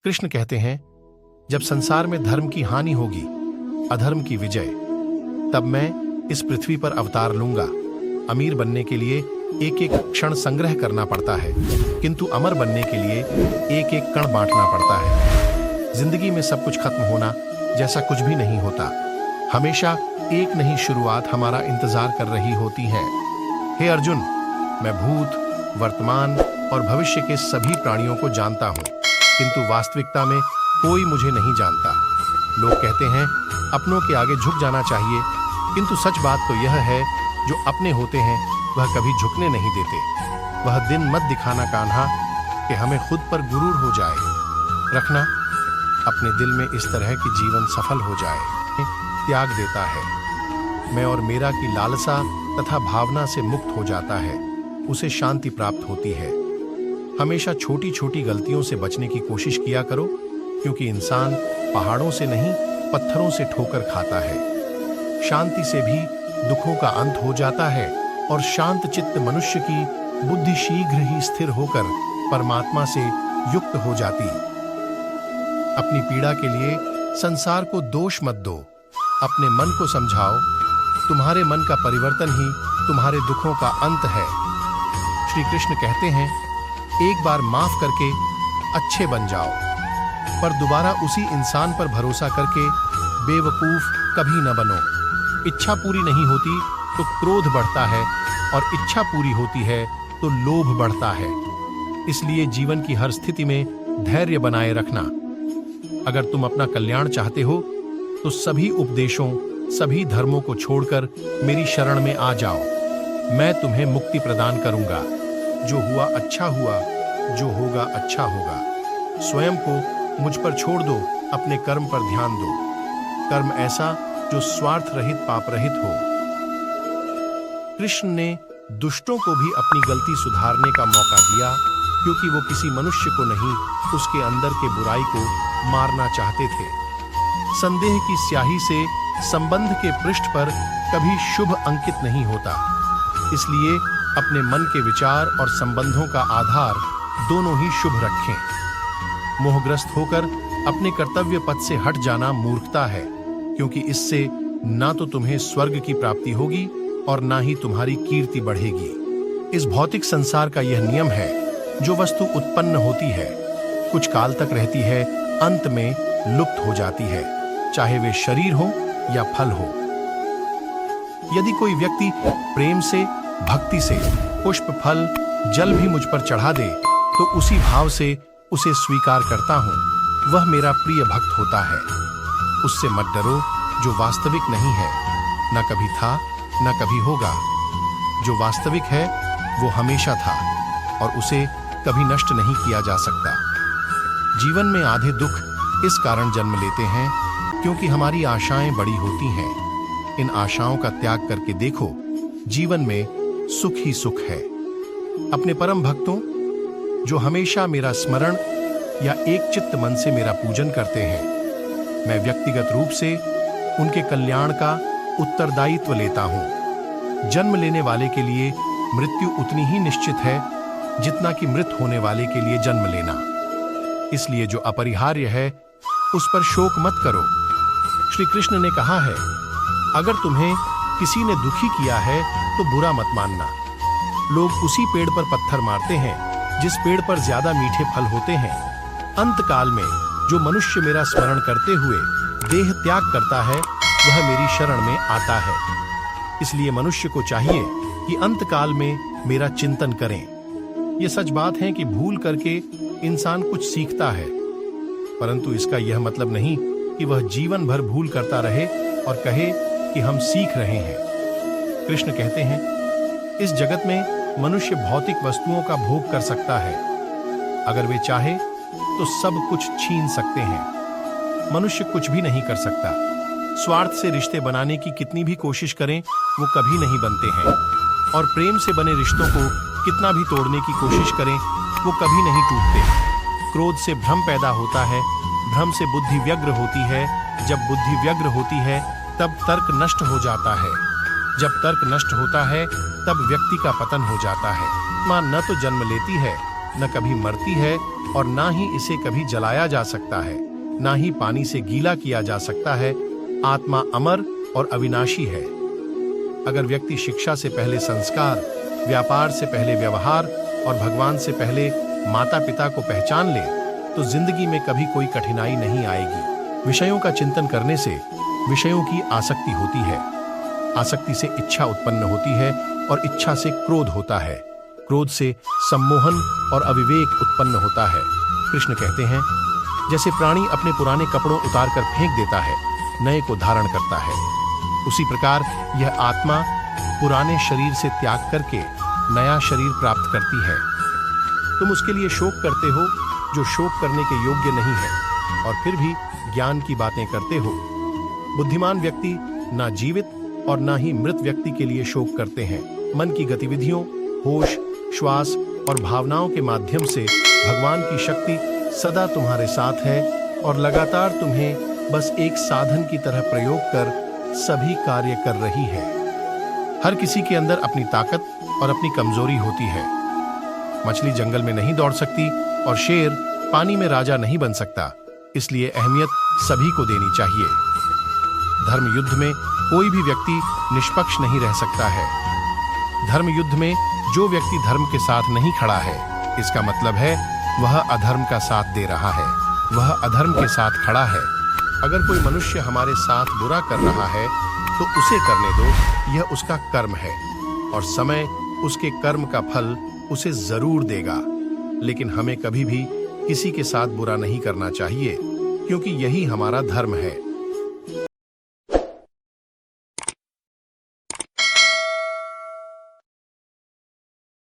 कृष्ण कहते हैं, जब संसार में धर्म की हानि होगी, अधर्म की विजय, तब मैं इस पृथ्वी पर अवतार लूंगा। अमीर बनने के लिए एक एक क्षण संग्रह करना पड़ता है, किंतु अमर बनने के लिए एक एक कण बांटना पड़ता है। जिंदगी में सब कुछ खत्म होना जैसा कुछ भी नहीं होता। हमेशा एक नई शुरुआत हमारा इंतजार कर रही होती है। हे अर्जुन, मैं भूत, वर्तमान और भविष्य के सभी प्राणियों को जानता हूँ, किंतु वास्तविकता में कोई मुझे नहीं जानता। लोग कहते हैं अपनों के आगे झुक जाना चाहिए, किंतु सच बात तो यह है, जो अपने होते हैं वह कभी झुकने नहीं देते। वह दिन मत दिखाना कान्हा कि हमें खुद पर गुरूर हो जाए। रखना अपने दिल में इस तरह की जीवन सफल हो जाए। त्याग देता है मैं और मेरा की लालसा तथा भावना से मुक्त हो जाता है, उसे शांति प्राप्त होती है। हमेशा छोटी छोटी गलतियों से बचने की कोशिश किया करो, क्योंकि इंसान पहाड़ों से नहीं पत्थरों से ठोकर खाता है। शांति से भी दुखों का अंत हो जाता है और शांत चित्त मनुष्य की बुद्धि शीघ्र ही स्थिर होकर परमात्मा से युक्त हो जाती। अपनी पीड़ा के लिए संसार को दोष मत दो, अपने मन को समझाओ। तुम्हारे मन का परिवर्तन ही तुम्हारे दुखों का अंत है। श्री कृष्ण कहते हैं, एक बार माफ करके अच्छे बन जाओ, पर दोबारा उसी इंसान पर भरोसा करके बेवकूफ कभी न बनो। इच्छा पूरी नहीं होती तो क्रोध बढ़ता है, और इच्छा पूरी होती है तो लोभ बढ़ता है। इसलिए जीवन की हर स्थिति में धैर्य बनाए रखना। अगर तुम अपना कल्याण चाहते हो तो सभी उपदेशों, सभी धर्मों को छोड़कर मेरी शरण में आ जाओ। मैं तुम्हें मुक्ति प्रदान करूंगा। जो हुआ अच्छा हुआ, जो होगा अच्छा होगा। स्वयं को मुझ पर छोड़ दो, अपने कर्म पर ध्यान दो। कर्म ऐसा जो स्वार्थ रहित, पाप रहित हो। कृष्ण ने दुष्टों को भी अपनी गलती सुधारने का मौका दिया, क्योंकि वो किसी मनुष्य को नहीं, उसके अंदर के बुराई को मारना चाहते थे। संदेह की स्याही से संबंध के पृष्ठ पर कभी शुभ अंकित नहीं होता। इसलिए अपने मन के विचार और संबंधों का आधार दोनों ही शुभ रखें। मोहग्रस्त होकर अपने कर्तव्य पथ से हट जाना मूर्खता है, क्योंकि इससे ना तो तुम्हें स्वर्ग की प्राप्ति होगी और ना ही तुम्हारी कीर्ति बढ़ेगी। इस भौतिक संसार का यह नियम है, जो वस्तु उत्पन्न होती है, कुछ काल तक रहती है, अंत में लुप्त हो जाती है, चाहे वे शरीर हो या फल हो। यदि कोई व्यक्ति प्रेम से, भक्ति से पुष्प, फल, जल भी मुझ पर चढ़ा दे, तो उसी भाव से उसे स्वीकार करता हूं। वह मेरा प्रिय भक्त होता है। उससे मत डरो, जो वास्तविक नहीं है, न कभी था न कभी होगा। जो वास्तविक है वो हमेशा था, और उसे कभी नष्ट नहीं किया जा सकता। जीवन में आधे दुख इस कारण जन्म लेते हैं क्योंकि हमारी आशाएं बड़ी होती हैं। इन आशाओं का त्याग करके देखो, जीवन में सुख ही सुख है। अपने परम भक्तों, जो हमेशा मेरा स्मरण या एक चित्त मन से मेरा पूजन करते हैं, मैं व्यक्तिगत रूप से उनके कल्याण का उत्तरदायित्व लेता हूं। जन्म लेने वाले के लिए मृत्यु उतनी ही निश्चित है जितना कि मृत होने वाले के लिए जन्म लेना। इसलिए जो अपरिहार्य है उस पर शोक मत करो। श्री कृष्ण ने कहा है, अगर तुम्हें किसी ने दुखी किया है तो बुरा मत मानना। लोग उसी पेड़ पर पत्थर मारते हैं जिस पेड़ पर ज्यादा मीठे फल होते हैं। अंत काल में जो मनुष्य मेरा स्मरण करते हुए देह त्याग करता है, वह मेरी शरण में आता है। इसलिए मनुष्य को चाहिए कि अंत काल में मेरा चिंतन करें। यह सच बात है कि भूल करके इंसान कुछ सीखता है, परंतु इसका यह मतलब नहीं कि वह जीवन भर भूल करता रहे और कहे कि हम सीख रहे हैं। कृष्ण कहते हैं, इस जगत में मनुष्य भौतिक वस्तुओं का भोग कर सकता है। अगर वे चाहे तो सब कुछ छीन सकते हैं। मनुष्य कुछ भी नहीं कर सकता। स्वार्थ से रिश्ते बनाने की कितनी भी कोशिश करें, वो कभी नहीं बनते हैं। और प्रेम से बने रिश्तों को कितना भी तोड़ने की कोशिश करें, वो कभी नहीं टूटते। क्रोध से भ्रम पैदा होता है, भ्रम से बुद्धि व्यग्र होती है। जब बुद्धि व्यग्र होती है तब तर्क नष्ट हो जाता है। जब तर्क नष्ट होता है तब व्यक्ति का पतन हो जाता है। मां न तो जन्म लेती है न कभी मरती है और ना ही इसे कभी जलाया जा सकता है, ना ही पानी से गीला किया जा सकता है। आत्मा अमर और अविनाशी है। अगर व्यक्ति शिक्षा से पहले संस्कार, व्यापार से पहले व्यवहार और भगवान से पहले माता पिता को पहचान ले तो जिंदगी में कभी कोई कठिनाई नहीं आएगी। विषयों का चिंतन करने से विषयों की आसक्ति होती है, आसक्ति से इच्छा उत्पन्न होती है और इच्छा से क्रोध होता है, क्रोध से सम्मोहन और अविवेक उत्पन्न होता है। कृष्ण कहते हैं, जैसे प्राणी अपने पुराने कपड़ों उतारकर फेंक देता है, नए को धारण करता है, उसी प्रकार यह आत्मा पुराने शरीर से त्याग करके नया शरीर प्राप्त करती है। तुम उसके लिए शोक करते हो जो शोक करने के योग्य नहीं है और फिर भी ज्ञान की बातें करते हो। बुद्धिमान व्यक्ति ना जीवित और ना ही मृत व्यक्ति के लिए शोक करते हैं। मन की गतिविधियों, होश, श्वास और भावनाओं के माध्यम से भगवान की शक्ति सदा तुम्हारे साथ है और लगातार तुम्हें बस एक साधन की तरह प्रयोग कर सभी कार्य कर रही है। हर किसी के अंदर अपनी ताकत और अपनी कमजोरी होती है। मछली जंगल में नहीं दौड़ सकती और शेर पानी में राजा नहीं बन सकता, इसलिए अहमियत सभी को देनी चाहिए। धर्म युद्ध में कोई भी व्यक्ति निष्पक्ष नहीं रह सकता है। धर्म युद्ध में जो व्यक्ति धर्म के साथ नहीं खड़ा है, इसका मतलब है वह अधर्म का साथ दे रहा है, वह अधर्म के साथ खड़ा है। अगर कोई मनुष्य हमारे साथ बुरा कर रहा है तो उसे करने दो, यह उसका कर्म है और समय उसके कर्म का फल उसे जरूर देगा। लेकिन हमें कभी भी किसी के साथ बुरा नहीं करना चाहिए, क्योंकि यही हमारा धर्म है।